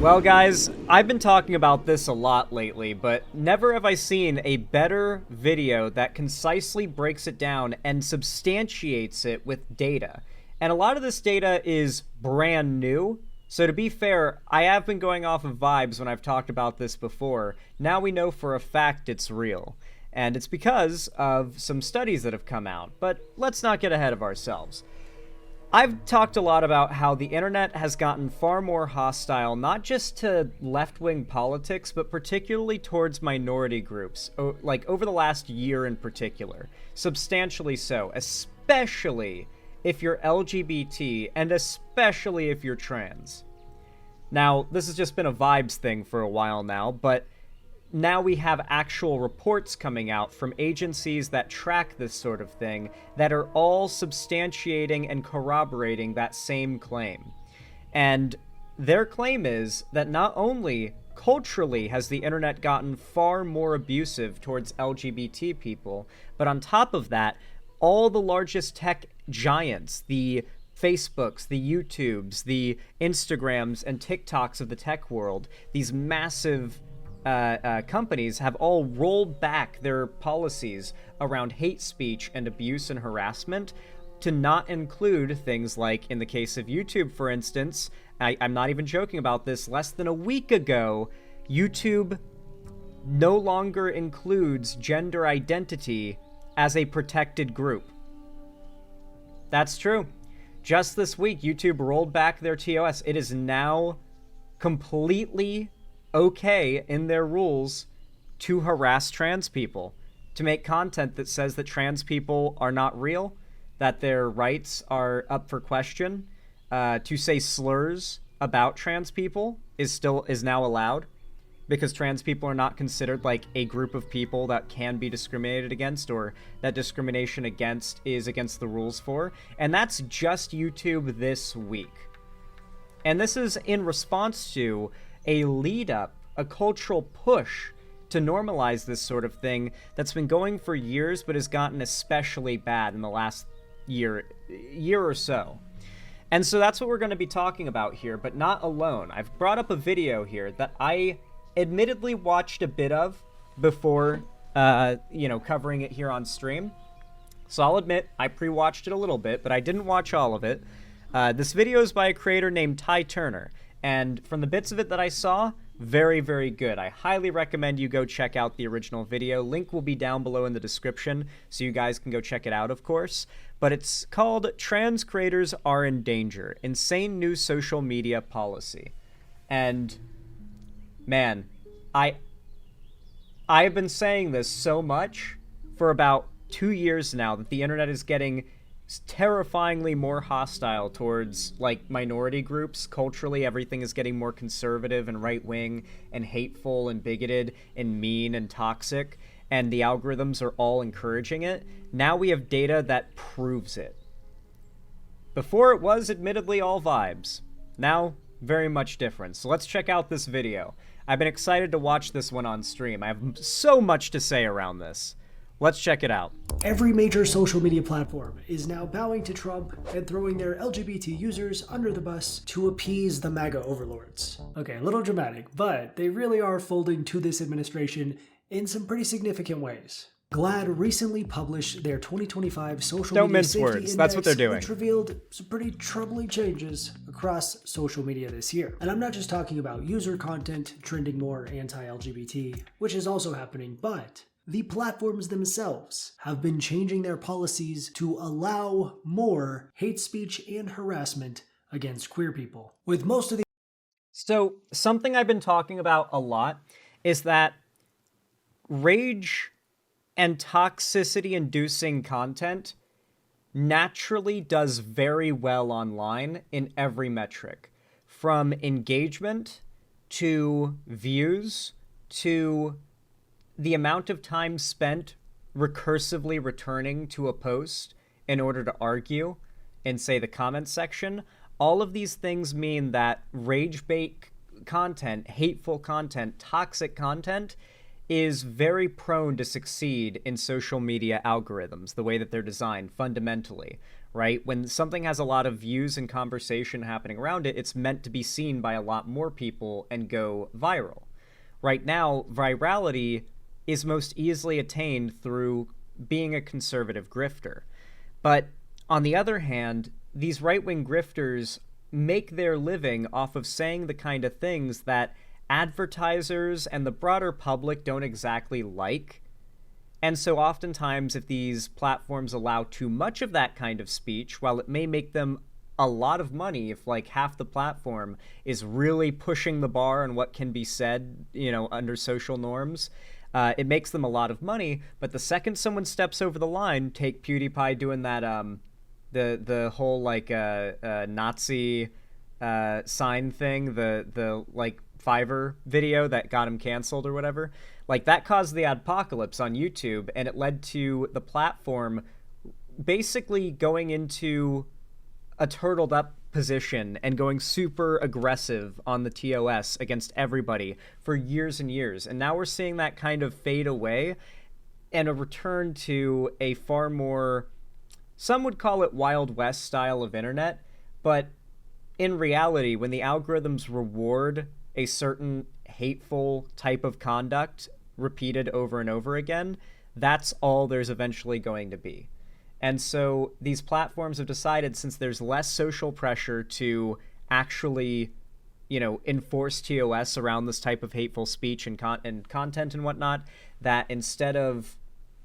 Well, guys, I've been talking about this a lot lately, but never have I seen a better video that concisely breaks it down and substantiates it with data. And a lot of this data is brand new. So to be fair, I have been going off of vibes when I've talked about this before. Now we know for a fact it's real. And it's because of some studies that have come out. But let's not get ahead of ourselves. I've talked a lot about how the internet has gotten far more hostile, not just to left-wing politics, but particularly towards minority groups, like over the last year in particular. Substantially so, especially if you're LGBT, and especially if you're trans. Now, this has just been a vibes thing for a while now, but now we have actual reports coming out from agencies that track this sort of thing that are all substantiating and corroborating that same claim. And their claim is that not only culturally has the internet gotten far more abusive towards LGBT people, but on top of that, all the largest tech giants, the Facebooks, the YouTubes, the Instagrams, and TikToks of the tech world, these massive companies have all rolled back their policies around hate speech and abuse and harassment to not include things like, in the case of YouTube, for instance, I'm not even joking about this, less than a week ago, YouTube no longer includes gender identity as a protected group. That's true. Just this week, YouTube rolled back their TOS. It is now completely okay in their rules to harass trans people, to make content that says that trans people are not real, that their rights are up for question, to say slurs about trans people is now allowed, because trans people are not considered like a group of people that can be discriminated against, or that discrimination against is against the rules for. And that's just YouTube this week. And this is in response to a lead up, a cultural push to normalize this sort of thing that's been going for years but has gotten especially bad in the last year or so. And so that's what we're going to be talking about here, but not alone. I've brought up a video here that I admittedly watched a bit of before covering it here on stream. So I'll admit I pre-watched it a little bit, but I didn't watch all of it. This video is by a creator named Ty Turner. And from the bits of it that I saw, very, very good. I highly recommend you go check out the original video. Link will be down below in the description, so you guys can go check it out, of course. But it's called Trans Creators Are in Danger, Insane New Social Media Policy. And, man, I've been saying this so much for about 2 years now that the internet is getting terrifyingly more hostile towards, like, minority groups. Culturally, everything is getting more conservative and right-wing and hateful and bigoted and mean and toxic, and the algorithms are all encouraging it. Now we have data that proves it. Before it was admittedly all vibes. Now, very much different. So let's check out this video. I've been excited to watch this one on stream. I have so much to say around this. Let's check it out. Every major social media platform is now bowing to Trump and throwing their LGBT users under the bus to appease the MAGA overlords. Okay, a little dramatic, but they really are folding to this administration in some pretty significant ways. GLAAD recently published their 2025 social Don't media mince safety words. index, That's what they're doing. which revealed some pretty troubling changes across social media this year. And I'm not just talking about user content trending more anti-LGBT, which is also happening, but the platforms themselves have been changing their policies to allow more hate speech and harassment against queer people. With most of the So, something I've been talking about a lot is that rage and toxicity-inducing content naturally does very well online in every metric. From engagement to views to the amount of time spent recursively returning to a post in order to argue in, say, the comments section, all of these things mean that rage bait content, hateful content, toxic content is very prone to succeed in social media algorithms, the way that they're designed fundamentally, right? When something has a lot of views and conversation happening around it, it's meant to be seen by a lot more people and go viral. Right now, virality is most easily attained through being a conservative grifter. But on the other hand, these right-wing grifters make their living off of saying the kind of things that advertisers and the broader public don't exactly like. And so oftentimes, if these platforms allow too much of that kind of speech, while it may make them a lot of money, if like half the platform is really pushing the bar on what can be said, under social norms, it makes them a lot of money. But the second someone steps over the line, take PewDiePie doing that, the whole like Nazi sign thing, the like Fiverr video that got him canceled or whatever, like that caused the apocalypse on YouTube, and it led to the platform basically going into a turtled up position and going super aggressive on the TOS against everybody for years and years. And now we're seeing that kind of fade away and a return to a far more, some would call it Wild West style of internet, but in reality, when the algorithms reward a certain hateful type of conduct repeated over and over again, that's all there's eventually going to be. And so these platforms have decided, since there's less social pressure to actually, enforce TOS around this type of hateful speech and content and whatnot, that instead of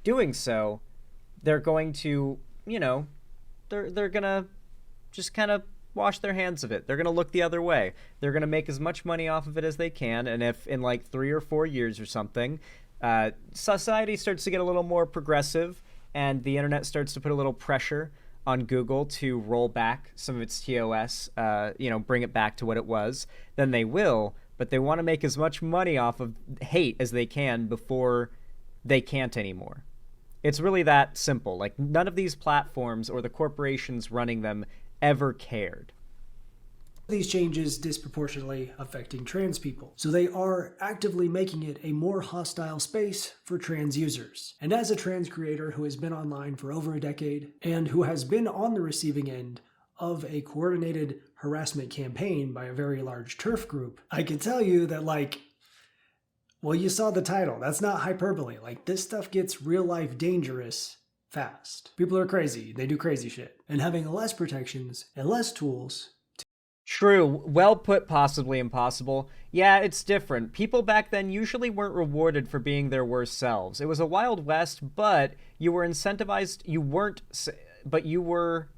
doing so, they're going to, they're going to just kind of wash their hands of it. They're going to look the other way. They're going to make as much money off of it as they can. And if in like 3 or 4 years or something, society starts to get a little more progressive and the internet starts to put a little pressure on Google to roll back some of its TOS, bring it back to what it was, then they will. But they want to make as much money off of hate as they can before they can't anymore. It's really that simple. Like, none of these platforms or the corporations running them ever cared. These changes disproportionately affecting trans people, so they are actively making it a more hostile space for trans users. And as a trans creator who has been online for over a decade and who has been on the receiving end of a coordinated harassment campaign by a very large TERF group, I can tell you that, you saw the title. That's not hyperbole. This stuff gets real life dangerous fast. People are crazy. They do crazy shit. And having less protections and less tools. True. Well put, possibly impossible. Yeah, it's different. People back then usually weren't rewarded for being their worst selves. It was a Wild West, but you were incentivized. You weren't, but you were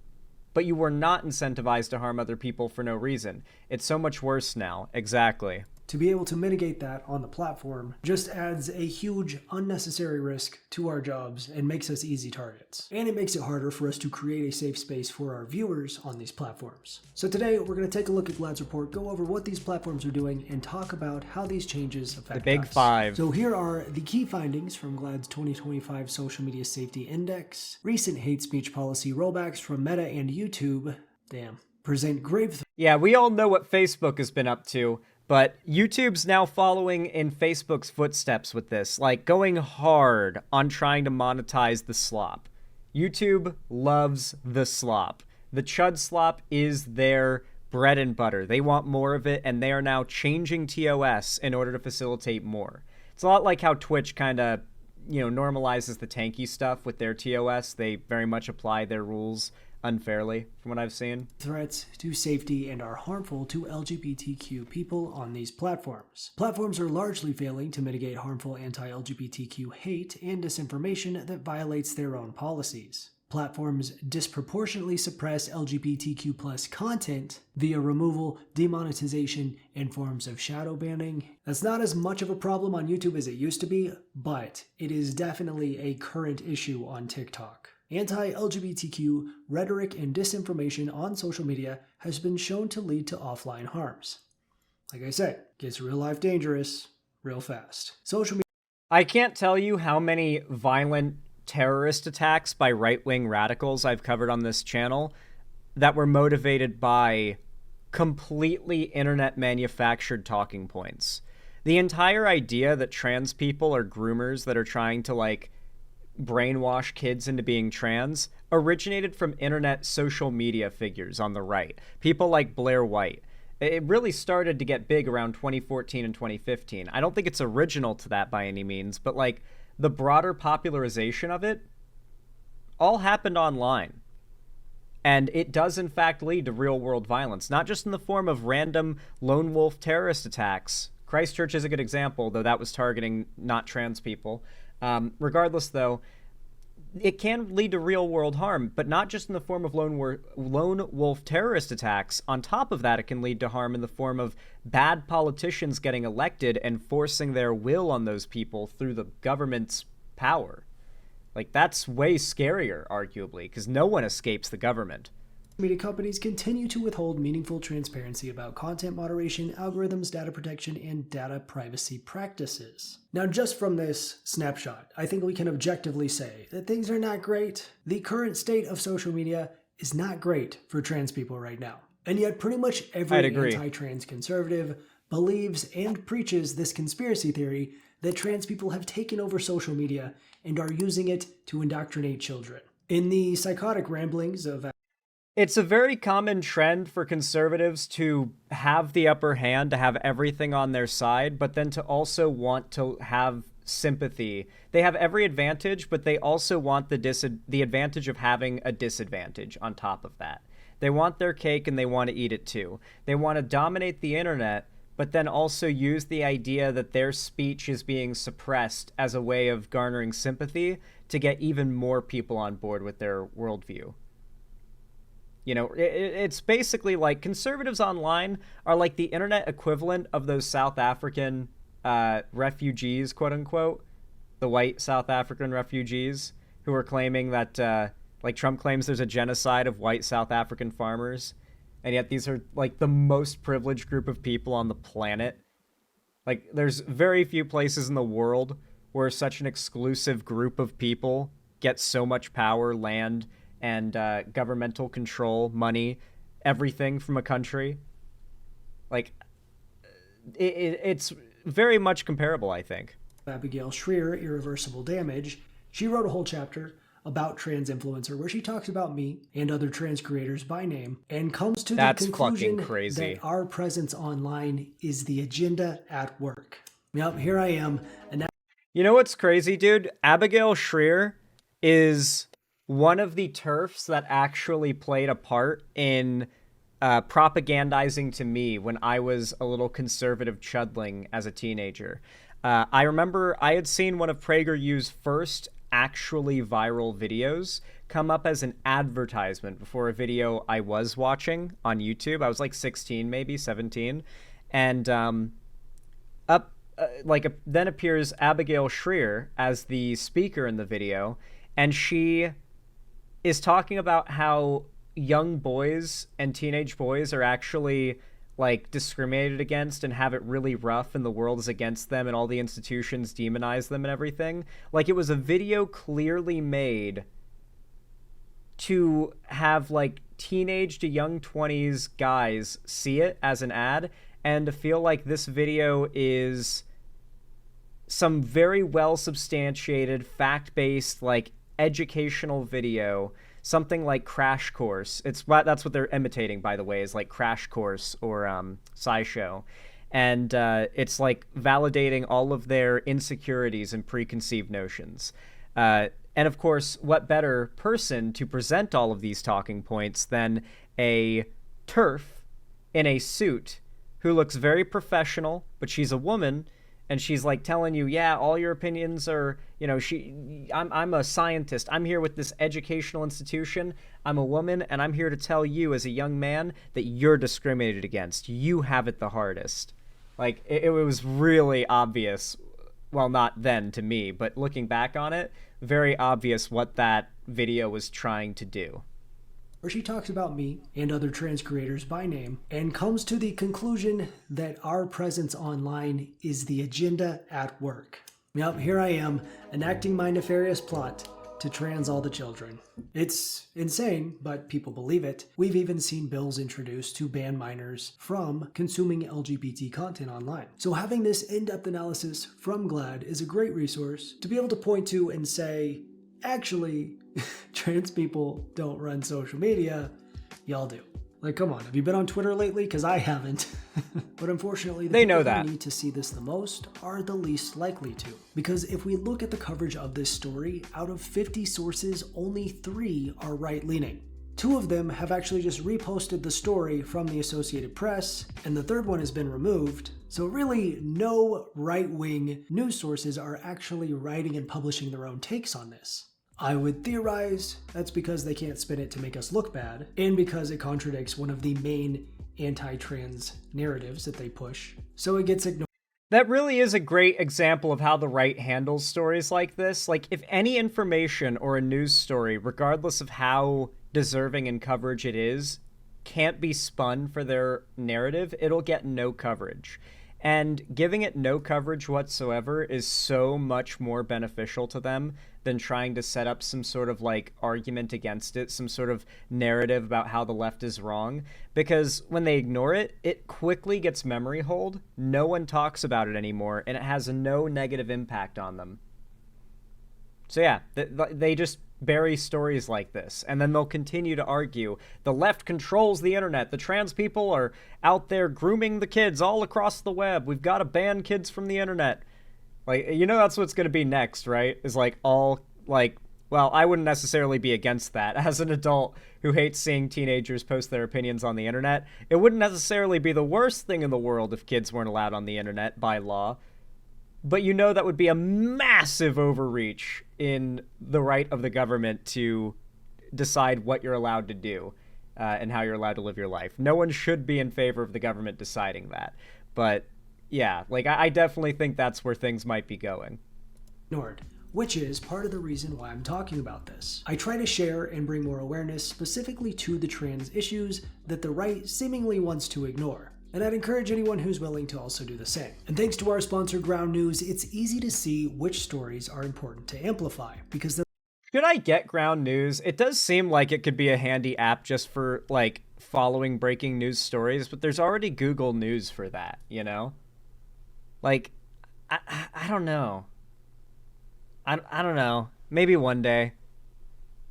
not incentivized to harm other people for no reason. It's so much worse now. Exactly. To be able to mitigate that on the platform just adds a huge unnecessary risk to our jobs and makes us easy targets. And it makes it harder for us to create a safe space for our viewers on these platforms. So today we're going to take a look at Glad's report, go over what these platforms are doing, and talk about how these changes affect the big us. five. So here are the key findings from Glad's 2025 Social Media Safety Index. Recent hate speech policy rollbacks from Meta and YouTube, present grave. Yeah, we all know what Facebook has been up to. But YouTube's now following in Facebook's footsteps with this, going hard on trying to monetize the slop. YouTube loves the slop. The chud slop is their bread and butter. They want more of it, and they are now changing TOS in order to facilitate more. It's a lot like how Twitch kind of, normalizes the tanky stuff with their TOS. They very much apply their rules unfairly, from what I've seen. Threats to safety and are harmful to LGBTQ people on these platforms. Platforms are largely failing to mitigate harmful anti-LGBTQ hate and disinformation that violates their own policies. Platforms disproportionately suppress LGBTQ+ content via removal, demonetization, and forms of shadow banning. That's not as much of a problem on YouTube as it used to be, but it is definitely a current issue on TikTok. Anti-LGBTQ rhetoric and disinformation on social media has been shown to lead to offline harms. Like I said, gets real life dangerous real fast. Social media. I can't tell you how many violent terrorist attacks by right-wing radicals I've covered on this channel that were motivated by completely internet manufactured talking points. The entire idea that trans people are groomers that are trying to like brainwash kids into being trans originated from internet social media figures on the right. People like Blair White. It really started to get big around 2014 and 2015. I don't think it's original to that by any means, but like the broader popularization of it all happened online. And it does, in fact, lead to real-world violence, not just in the form of random lone wolf terrorist attacks. Christchurch is a good example, though that was targeting not trans people. Regardless, though, it can lead to real-world harm, but not just in the form of lone wolf terrorist attacks. On top of that, it can lead to harm in the form of bad politicians getting elected and forcing their will on those people through the government's power. Like, that's way scarier, arguably, because no one escapes the government. Media companies continue to withhold meaningful transparency about content moderation, algorithms, data protection, and data privacy practices. Now, just from this snapshot, I think we can objectively say that things are not great. The current state of social media is not great for trans people right now. And yet pretty much every anti-trans conservative believes and preaches this conspiracy theory that trans people have taken over social media and are using it to indoctrinate children. In the psychotic ramblings of... It's a very common trend for conservatives to have the upper hand, to have everything on their side, but then to also want to have sympathy. They have every advantage, but they also want the advantage of having a disadvantage on top of that. They want their cake and they want to eat it too. They want to dominate the internet, but then also use the idea that their speech is being suppressed as a way of garnering sympathy to get even more people on board with their worldview. You know, it's basically like conservatives online are like the internet equivalent of those South African refugees, quote unquote, the white South African refugees who are claiming that, like Trump claims there's a genocide of white South African farmers. And yet these are like the most privileged group of people on the planet. Like there's very few places in the world where such an exclusive group of people get so much power, land, and governmental control, money, everything from a country. Like it's very much comparable, I think. Abigail Shrier, Irreversible Damage, she wrote a whole chapter about trans influencer where she talks about me and other trans creators by name and comes to the conclusion that our presence online is the agenda at work. Yep, here I am. You know what's crazy, dude? Abigail Shrier is one of the TERFs that actually played a part in propagandizing to me when I was a little conservative chudling as a teenager. I remember I had seen one of PragerU's first actually viral videos come up as an advertisement before a video I was watching on YouTube. I was like 16, maybe 17. And then appears Abigail Shrier as the speaker in the video. And she is talking about how young boys and teenage boys are actually like discriminated against and have it really rough and the world is against them and all the institutions demonize them and everything. Like it was a video clearly made to have like teenage to young 20s guys see it as an ad and to feel like this video is some very well substantiated fact-based like educational video, something like Crash Course. That's what they're imitating, by the way, is like Crash Course or SciShow. And it's like validating all of their insecurities and preconceived notions. And of course, what better person to present all of these talking points than a TERF in a suit who looks very professional, but she's a woman, and she's like telling you, yeah, all your opinions are, you know, I'm a scientist. I'm here with this educational institution. I'm a woman, and I'm here to tell you as a young man that you're discriminated against. You have it the hardest. Like, it was really obvious. Well, not then to me, but looking back on it, very obvious what that video was trying to do. Where she talks about me and other trans creators by name and comes to the conclusion that our presence online is the agenda at work. Yep, here I am, enacting my nefarious plot to trans all the children. It's insane, but people believe it. We've even seen bills introduced to ban minors from consuming LGBT content online. So having this in-depth analysis from GLAAD is a great resource to be able to point to and say, actually, trans people don't run social media, y'all do. Like, come on, have you been on Twitter lately? Because I haven't. But unfortunately, the people who need to see this the most are the least likely to. Because if we look at the coverage of this story, out of 50 sources, only 3 are right-leaning. 2 of them have actually just reposted the story from the Associated Press, and the third one has been removed. So really, no right-wing news sources are actually writing and publishing their own takes on this. I would theorize that's because they can't spin it to make us look bad, and because it contradicts one of the main anti-trans narratives that they push, so it gets ignored. That really is a great example of how the right handles stories like this. Like, if any information or a news story, regardless of how deserving in coverage it is, can't be spun for their narrative, it'll get no coverage. And giving it no coverage whatsoever is so much more beneficial to them than trying to set up some sort of like argument against it, some sort of narrative about how the left is wrong. Because when they ignore it, it quickly gets memory hold. No one talks about it anymore, and it has no negative impact on them. So yeah, they just bury stories like this, and then they'll continue to argue the left controls the internet, the trans people are out there grooming the kids all across the web, we've got to ban kids from the internet. Like, you know, that's what's going to be next, right? Is like all like, well, I wouldn't necessarily be against that. As an adult who hates seeing teenagers post their opinions on the internet, it wouldn't necessarily be the worst thing in the world if kids weren't allowed on the internet by law. But you know that would be a massive overreach in the right of the government to decide what you're allowed to do and how you're allowed to live your life. No one should be in favor of the government deciding that. But yeah, like I definitely think that's where things might be going. Which is part of the reason why I'm talking about this. I try to share and bring more awareness specifically to the trans issues that the right seemingly wants to ignore. And I'd encourage anyone who's willing to also do the same. And thanks to our sponsor, Ground News, it's easy to see which stories are important to amplify, because they're... Should I get Ground News? It does seem like it could be a handy app just for, like, following breaking news stories, but there's already Google News for that, you know? Like, I don't know. I don't know. Maybe one day.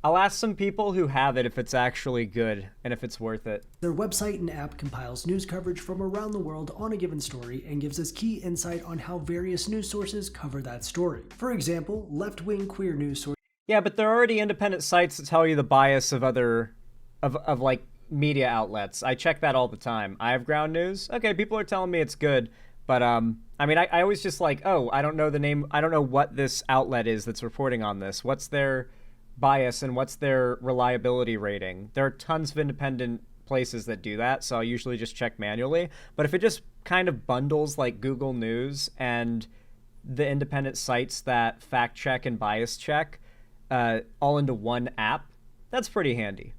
I'll ask some people who have it if it's actually good and if it's worth it. Their website and app compiles news coverage from around the world on a given story and gives us key insight on how various news sources cover that story. For example, left-wing queer news sources. Yeah, but there are already independent sites that tell you the bias of other, of like media outlets. I check that all the time. I have Ground News. Okay, people are telling me it's good, but I mean, I always just like, oh, I don't know the name. I don't know what this outlet is that's reporting on this. What's their bias and what's their reliability rating? There are tons of independent places that do that, so I'll usually just check manually. But if it just kind of bundles like Google News and the independent sites that fact check and bias check all into one app, that's pretty handy.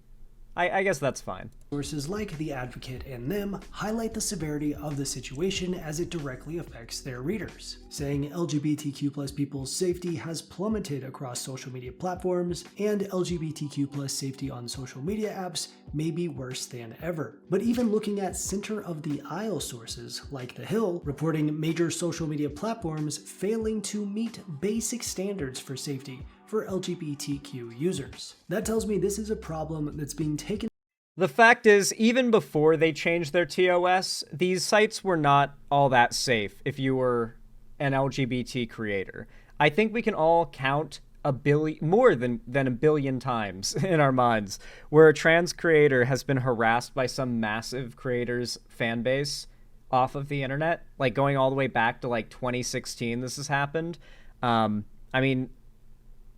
I guess that's fine. Sources like The Advocate and Them highlight the severity of the situation as it directly affects their readers, saying LGBTQ+ people's safety has plummeted across social media platforms, and LGBTQ+ safety on social media apps may be worse than ever. But even looking at center-of-the-aisle sources like The Hill, reporting major social media platforms failing to meet basic standards for safety for LGBTQ users. That tells me this is a problem that's being taken. The fact is, even before they changed their TOS, these sites were not all that safe if you were an LGBT creator. I think we can all count more than a billion times in our minds where a trans creator has been harassed by some massive creator's fan base off of the internet, like going all the way back to like 2016 this has happened. I mean,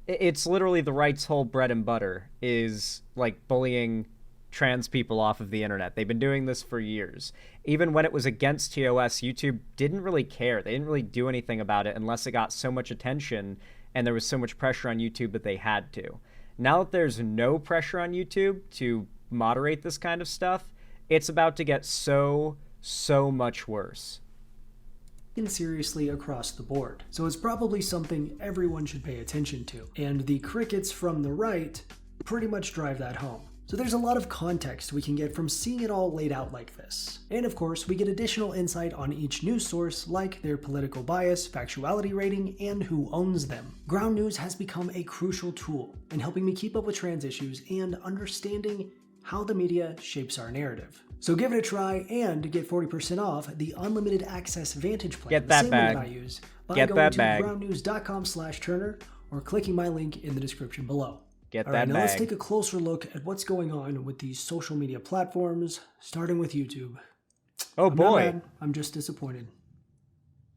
it's literally the right's whole bread and butter is like bullying trans people off of the internet. They've been doing this for years. Even when it was against TOS, YouTube didn't really care. They didn't really do anything about it unless it got so much attention and there was so much pressure on YouTube that they had to. Now that there's no pressure on YouTube to moderate this kind of stuff, it's about to get so much worse. taken seriously across the board. So it's probably something everyone should pay attention to. And the crickets from the right pretty much drive that home. So there's a lot of context we can get from seeing it all laid out like this. And of course, we get additional insight on each news source, like their political bias, factuality rating, and who owns them. Ground news has become a crucial tool in helping me keep up with trans issues and understanding how the media shapes our narrative. So give it a try and get 40% off the unlimited access Vantage plan. Get that bag. I use by Get going that to bag. groundnews.com/Turner or clicking my link in the description below. Get All right, that now bag. let's take a closer look at what's going on with these social media platforms, starting with YouTube. Oh I'm not boy, mad, I'm just disappointed.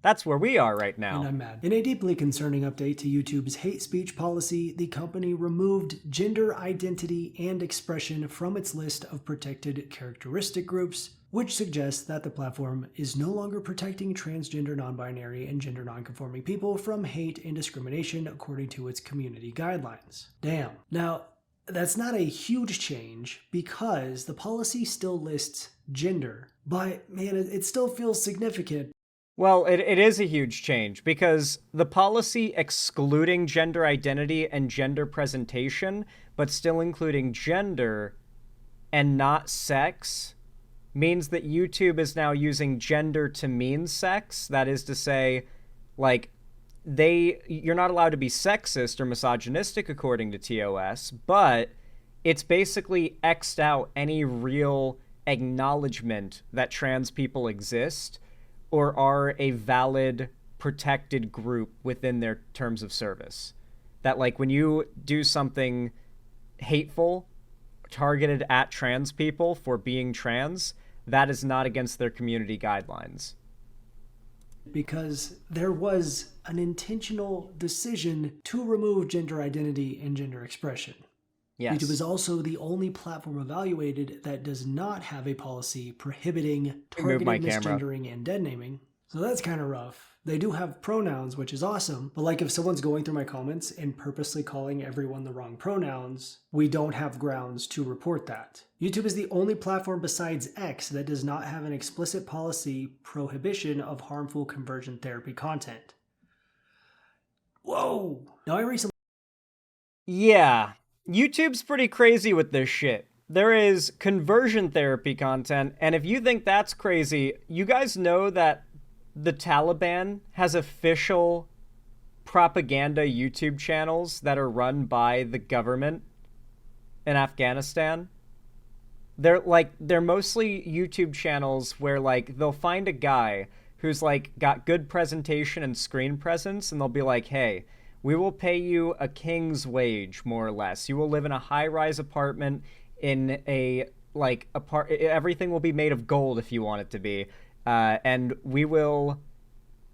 that's where we are right And now. I'm mad. In a deeply concerning update to YouTube's hate speech policy, the company removed gender identity and expression from its list of protected characteristic groups, which suggests that the platform is no longer protecting transgender, non-binary, and gender non-conforming people from hate and discrimination according to its community guidelines. Damn. Now, that's not a huge change because the policy still lists gender, but man, it still feels significant. Well, it is a huge change because the policy excluding gender identity and gender presentation, but still including gender and not sex, means that YouTube is now using gender to mean sex. That is to say, like, you're not allowed to be sexist or misogynistic according to TOS, but it's basically X'd out any real acknowledgement that trans people exist or are a valid protected group within their terms of service. That, like, when you do something hateful targeted at trans people for being trans, that is not against their community guidelines. Because there was an intentional decision to remove gender identity and gender expression. Yes. YouTube is also the only platform evaluated that does not have a policy prohibiting targeted misgendering and dead naming. So that's kind of rough. They do have pronouns, which is awesome, but like if someone's going through my comments and purposely calling everyone the wrong pronouns, we don't have grounds to report that. YouTube is the only platform besides X that does not have an explicit policy prohibition of harmful conversion therapy content. Whoa! Now I recently... Yeah, YouTube's pretty crazy with this shit. There is conversion therapy content, and if you think that's crazy, you guys know that the Taliban has official propaganda YouTube channels that are run by the government in Afghanistan. They're mostly YouTube channels where, like, they'll find a guy who's, like, got good presentation and screen presence, and they'll be like, hey, we will pay you a king's wage, more or less. You will live in a high-rise apartment in a, like, everything will be made of gold if you want it to be. And we will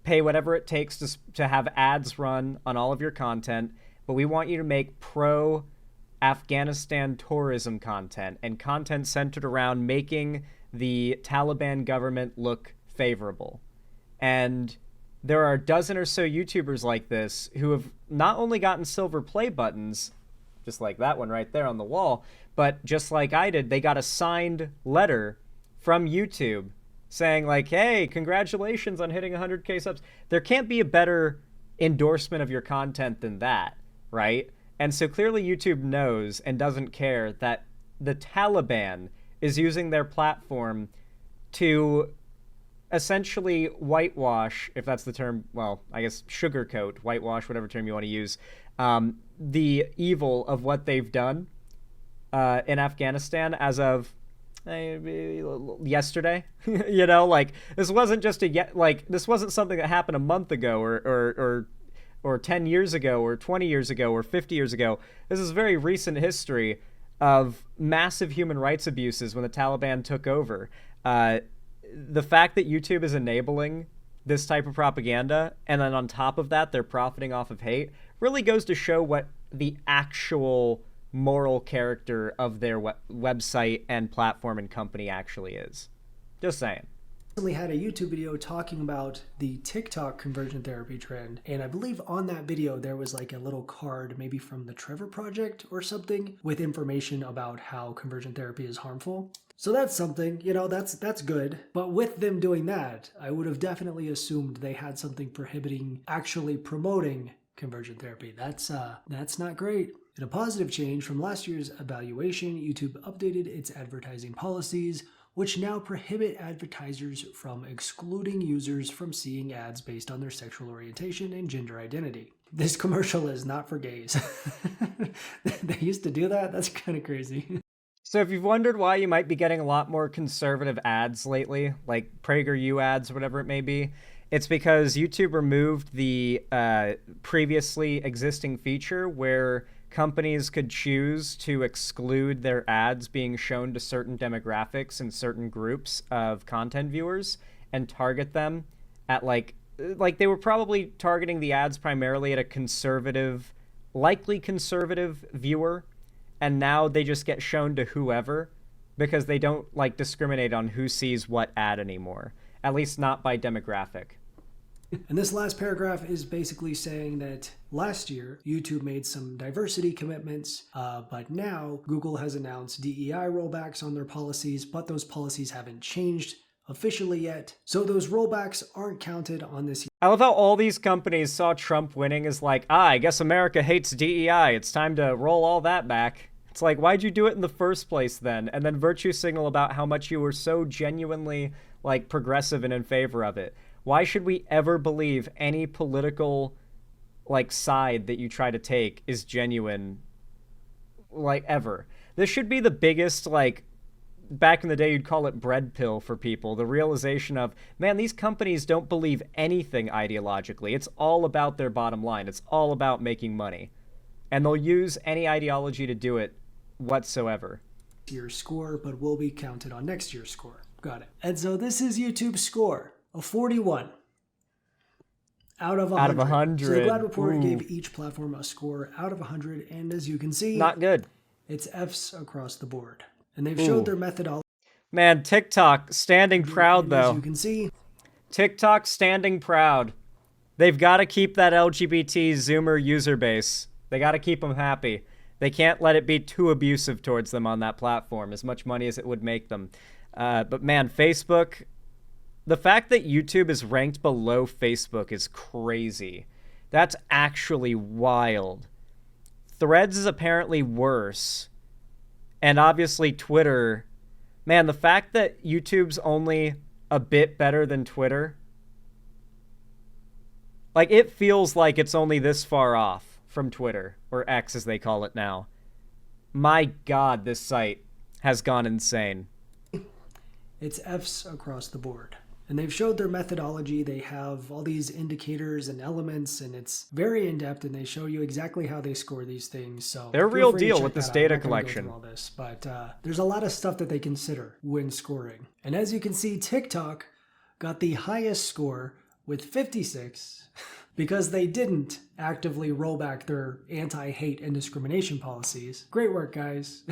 pay whatever it takes to have ads run on all of your content, but we want you to make pro-Afghanistan tourism content and content centered around making the Taliban government look favorable. And there are a dozen or so YouTubers like this who have not only gotten silver play buttons, just like that one right there on the wall, but just like I did, they got a signed letter from YouTube saying, like, hey, congratulations on hitting 100K subs. There can't be a better endorsement of your content than that, right? And so clearly YouTube knows and doesn't care that the Taliban is using their platform to essentially whitewash, if that's the term, well, I guess sugarcoat, whitewash, whatever term you want to use, the evil of what they've done in Afghanistan as of yesterday. You know, like, this wasn't just this wasn't something that happened a month ago or 10 years ago or 20 years ago or 50 years ago. This is very recent history of massive human rights abuses when the Taliban took over. The fact that YouTube is enabling this type of propaganda, and then on top of that, they're profiting off of hate, really goes to show what the actual moral character of their website and platform and company actually is. Just saying. recently had a YouTube video talking about the TikTok conversion therapy trend, and I believe on that video there was like a little card, maybe from the Trevor Project or something, with information about how conversion therapy is harmful. So that's something, you know, that's good. But with them doing that, I would have definitely assumed they had something prohibiting actually promoting conversion therapy. That's not great. In a positive change from last year's evaluation, YouTube updated its advertising policies, which now prohibit advertisers from excluding users from seeing ads based on their sexual orientation and gender identity. This commercial is not for gays. They used to do that? That's kind of crazy. So if you've wondered why you might be getting a lot more conservative ads lately, like PragerU ads or whatever it may be, it's because YouTube removed the previously existing feature where companies could choose to exclude their ads being shown to certain demographics and certain groups of content viewers and target them at like they were probably targeting the ads primarily at a conservative, likely conservative viewer, and now they just get shown to whoever because they don't like discriminate on who sees what ad anymore, at least not by demographic. And this last paragraph is basically saying that last year, YouTube made some diversity commitments, but now Google has announced DEI rollbacks on their policies, but those policies haven't changed officially yet. So those rollbacks aren't counted on this year. I love how all these companies saw Trump winning as like, I guess America hates DEI. It's time to roll all that back. It's like, why'd you do it in the first place then? And then virtue signal about how much you were so genuinely like progressive and in favor of it. Why should we ever believe any political like side that you try to take is genuine, like ever? This should be the biggest, like, back in the day you'd call it bread pill for people. The realization of, man, these companies don't believe anything ideologically. It's all about their bottom line. It's all about making money. And they'll use any ideology to do it whatsoever. Year's score, but will be counted on next year's score. Got it. And so this is YouTube's score. A 41 out of 100. Out of 100. So the Glad Report Ooh. gave each platform a score out of 100, and as you can see, Not good. it's Fs across the board. And they've showed their methodology. Man, TikTok standing proud And though. as you can see, TikTok standing proud. They've got to keep that LGBT Zoomer user base. They got to keep them happy. They can't let it be too abusive towards them on that platform, as much money as it would make them. But man, Facebook, the fact that YouTube is ranked below Facebook is crazy. That's actually wild. Threads is apparently worse. And obviously Twitter. Man, the fact that YouTube's only a bit better than Twitter, like, it feels like it's only this far off from Twitter, or X as they call it now. My God, this site has gone insane. it's Fs across the board. And they've showed their methodology. They have all these indicators and elements, and it's very in-depth, and they show you exactly how they score these things. So they're feel real free to deal check with this that out. data I'm not gonna go collection. through all this, but there's a lot of stuff that they consider when scoring. And as you can see, TikTok got the highest score with 56 because they didn't actively roll back their anti-hate and discrimination policies. Great work, guys.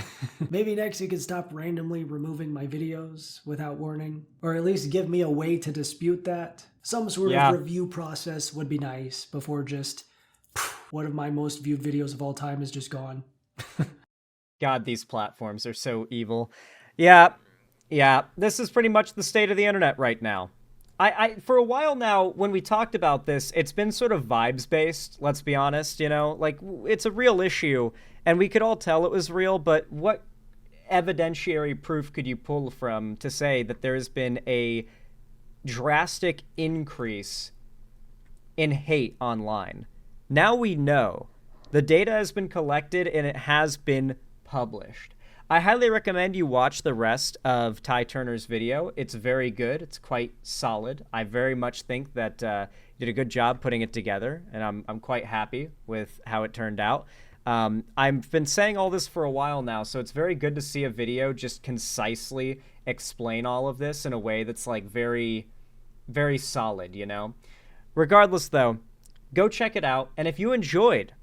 Maybe next you can stop randomly removing my videos without warning, or at least give me a way to dispute that. Some sort of review process would be nice before just one of my most viewed videos of all time is just gone. God, these platforms are so evil. Yeah, this is pretty much the state of the internet right now. I for a while now, when we talked about this, it's been sort of vibes-based, let's be honest, you know? Like, it's a real issue, and we could all tell it was real, but what evidentiary proof could you pull from to say that there's been a drastic increase in hate online? Now we know. The data has been collected, and it has been published. I highly recommend you watch the rest of Ty Turner's video. It's very good. It's quite solid. I very much think that you did a good job putting it together, and I'm quite happy with how it turned out. I've been saying all this for a while now, so it's very good to see a video just concisely explain all of this in a way that's like very, very solid, you know? Regardless, though, go check it out, and if you enjoyed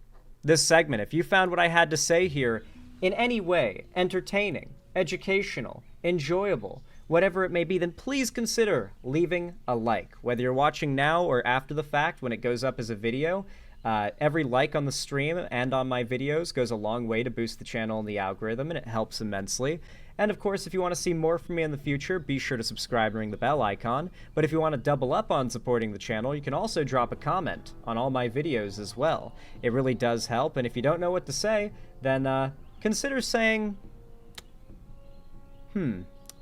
this segment, if you found what I had to say here in any way entertaining, educational, enjoyable, whatever it may be, then please consider leaving a like. Whether you're watching now or after the fact when it goes up as a video, every like on the stream and on my videos goes a long way to boost the channel and the algorithm, and it helps immensely. And of course, if you want to see more from me in the future, be sure to subscribe and ring the bell icon. But if you want to double up on supporting the channel, you can also drop a comment on all my videos as well. It really does help, and if you don't know what to say, then consider saying,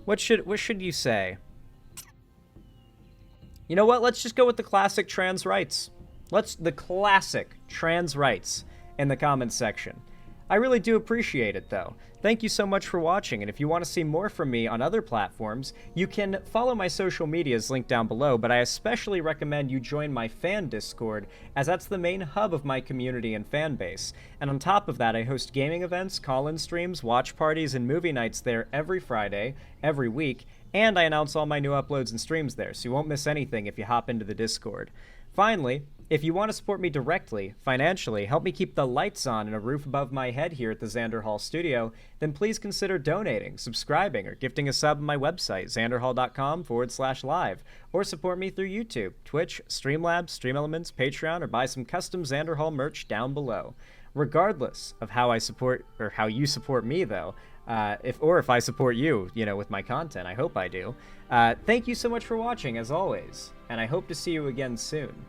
what should you say? You know what? Let's just go with the classic trans rights. The classic trans rights in the comments section. I really do appreciate it, though. Thank you so much for watching, and if you want to see more from me on other platforms, you can follow my social medias linked down below, but I especially recommend you join my fan Discord, as that's the main hub of my community and fan base. And on top of that, I host gaming events, call-in streams, watch parties, and movie nights there every Friday, every week, and I announce all my new uploads and streams there, so you won't miss anything if you hop into the Discord. Finally, if you want to support me directly, financially, help me keep the lights on and a roof above my head here at the Xander Hall studio, then please consider donating, subscribing, or gifting a sub on my website, xanderhall.com/live, or support me through YouTube, Twitch, Streamlabs, StreamElements, Patreon, or buy some custom Xander Hall merch down below. Regardless of how I support, or how you support me, though, if I support you, with my content, I hope I do. Thank you so much for watching, as always, and I hope to see you again soon.